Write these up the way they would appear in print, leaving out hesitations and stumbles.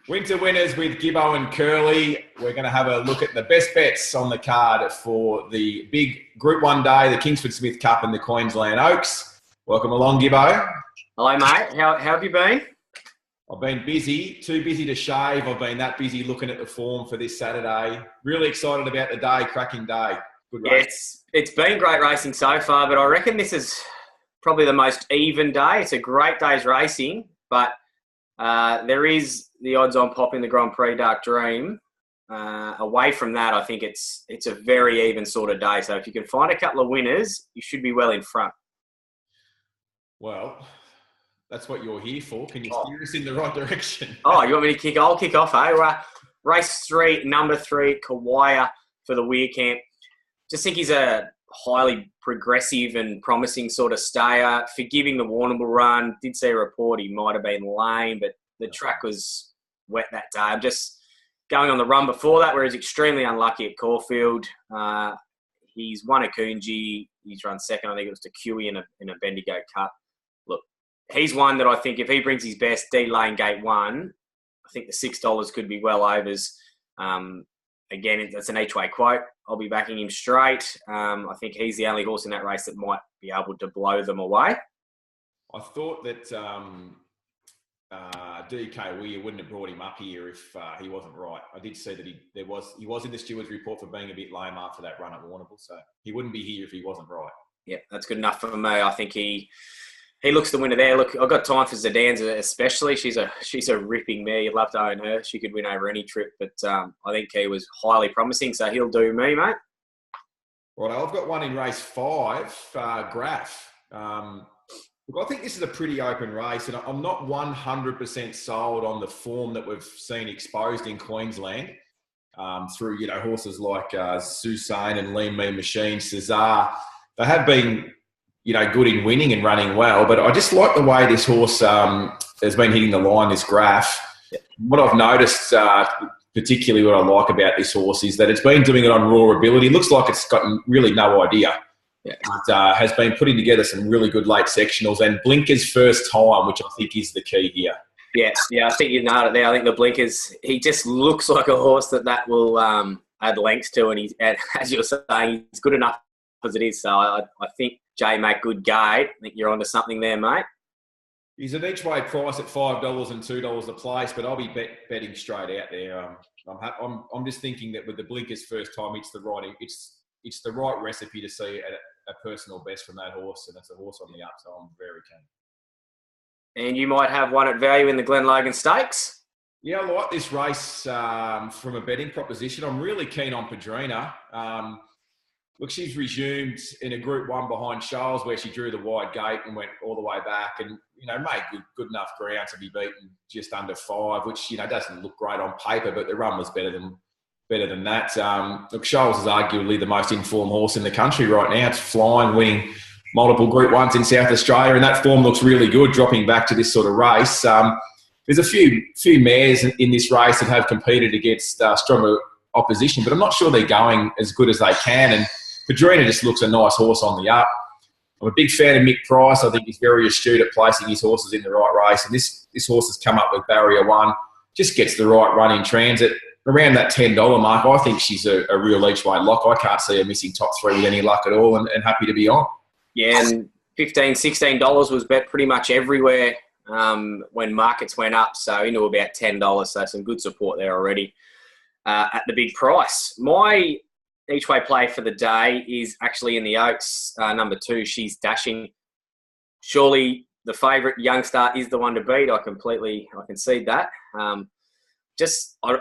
Winter winners with Gibbo and Curly. We're going to have a look at the best bets on the card for the big Group 1 day, the Kingsford Smith Cup and the Queensland Oaks. Welcome along, Gibbo. Hello, mate. How have you been? I've been busy, too busy to shave. I've been that busy looking at the form for this Saturday. Really excited about the day, cracking day. Good race. It's been great racing so far, but I reckon this is probably the most even day. It's a great day's racing, but there is the odds-on pop in the Grand Prix Dark Dream. Away from that, I think it's a very even sort of day. So if you can find a couple of winners, you should be well in front. Well, that's what you're here for. Can you steer us in the right direction? Oh, you want me to kick? I'll kick off, eh? Race 3, number 3, Kawaya for the Weir Camp. Just think he's a highly progressive and promising sort of stayer. Forgiving the Warrnambool run. Did see a report he might have been lame, but the track was wet that day. I'm just going on the run before that, where he's extremely unlucky at Caulfield. He's won a Coonji. He's run second. I think it was to Kewie in a Bendigo Cup. Look, he's one that I think if he brings his best, D Lane Gate 1, I think the $6 could be well overs. Again, that's an each-way quote. I'll be backing him straight. I think he's the only horse in that race that might be able to blow them away. I thought that DK Weir wouldn't have brought him up here if he wasn't right. I did see that he was in the stewards report for being a bit lame after that run at Warrnambool, so he wouldn't be here if he wasn't right. Yeah, that's good enough for me. I think he looks the winner there. Look, I've got time for Zedanza especially. She's a ripping mare. You'd love to own her. She could win over any trip, but I think he was highly promising, so he'll do me, mate. Right, I've got one in race 5, Graph. Look, I think this is a pretty open race, and I'm not 100% sold on the form that we've seen exposed in Queensland through, horses like Susain and Lean Mean Machine, Cesar. They have been, good in winning and running well, but I just like the way this horse has been hitting the line, this Graph. What I've noticed, particularly what I like about this horse, is that it's been doing it on raw ability. It looks like it's got really no idea. Yeah. It has been putting together some really good late sectionals and Blinkers first time, which I think is the key here. Yeah, I think you nailed it there. I think the Blinkers, he just looks like a horse that will add length to, and as you're saying, he's good enough as it is. So I think J make good gate. I think you're onto something there, mate. He's an each-way price at $5 and $2 a place, but I'll be betting straight out there. I'm just thinking that with the Blinkers first time, it's the right recipe to see a personal best from that horse, and it's a horse on the up, so I'm very keen. And you might have one at value in the Glen Logan Stakes? Yeah, I like this race from a betting proposition. I'm really keen on Padrina. Look, she's resumed in a Group 1 behind Charles, where she drew the wide gate and went all the way back and, made good enough ground to be beaten just under 5, which, doesn't look great on paper, but the run was better than that. Look, Charles is arguably the most informed horse in the country right now. It's flying, winning multiple Group 1s in South Australia, and that form looks really good, dropping back to this sort of race. There's a few mares in this race that have competed against stronger opposition, but I'm not sure they're going as good as they can, and Padrina just looks a nice horse on the up. I'm a big fan of Mick Price. I think he's very astute at placing his horses in the right race, and this horse has come up with Barrier 1, just gets the right run in transit. Around that $10 mark, I think she's a real each-way lock. I can't see her missing top 3 with any luck at all, and happy to be on. Yeah, and $15, $16 was bet pretty much everywhere when markets went up, so into about $10, so some good support there already at the big price. My each-way play for the day is actually in the Oaks, number 2, She's Dashing. Surely the favourite Youngstar is the one to beat. I concede that. I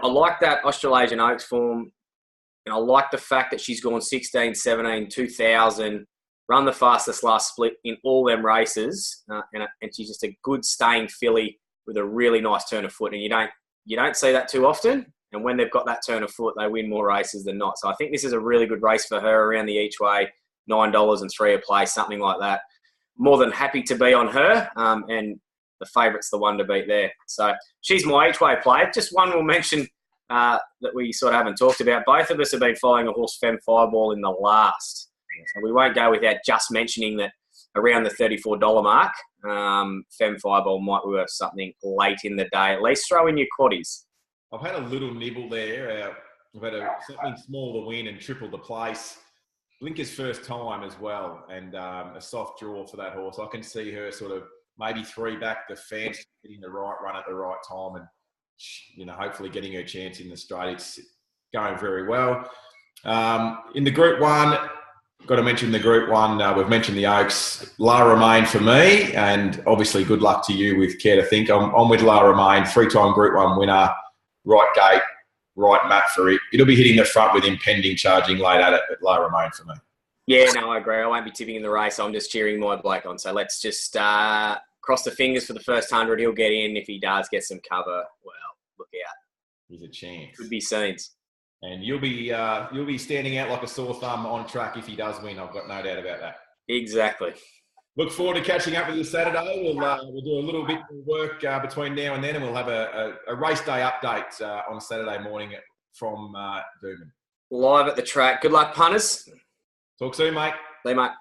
like that Australasian Oaks form, and I like the fact that she's gone 16, 17, 2000, run the fastest last split in all them races, and she's just a good staying filly with a really nice turn of foot, and you don't see that too often. And when they've got that turn of foot, they win more races than not. So I think this is a really good race for her around the each way, $9 and 3 a play, something like that. More than happy to be on her, and the favourite's the one to beat there. So she's my each-way play. Just one we'll mention that we sort of haven't talked about. Both of us have been following a horse, Femme Fireball, in the last. So we won't go without just mentioning that around the $34 mark, Femme Fireball might be worth something late in the day. At least throw in your quaddies. I've had a little nibble there. I've had something small to win and triple the place. Blinker's first time as well, and a soft draw for that horse. I can see her sort of maybe 3 back the fence, getting the right run at the right time, and hopefully getting her chance in the straight. It's going very well. In the Group 1, got to mention the Group 1. We've mentioned the Oaks. La Romaine for me, and obviously good luck to you with Care to Think. I'm with La Romaine, 3-time Group 1 winner, right gate, right map for it. It'll be hitting the front with impending charging late at it, but La Romaine for me. Yeah, no, I agree. I won't be tipping in the race. I'm just cheering my bloke on. So let's just cross the fingers for the first 100. He'll get in. If he does get some cover, well, look out. There's a chance. Could be scenes. And you'll be standing out like a sore thumb on track if he does win. I've got no doubt about that. Exactly. Look forward to catching up with you Saturday. We'll do a little bit of work between now and then, and we'll have a race day update on Saturday morning from Doomben. Live at the track. Good luck, punters. Talk soon, mate. See you, mate.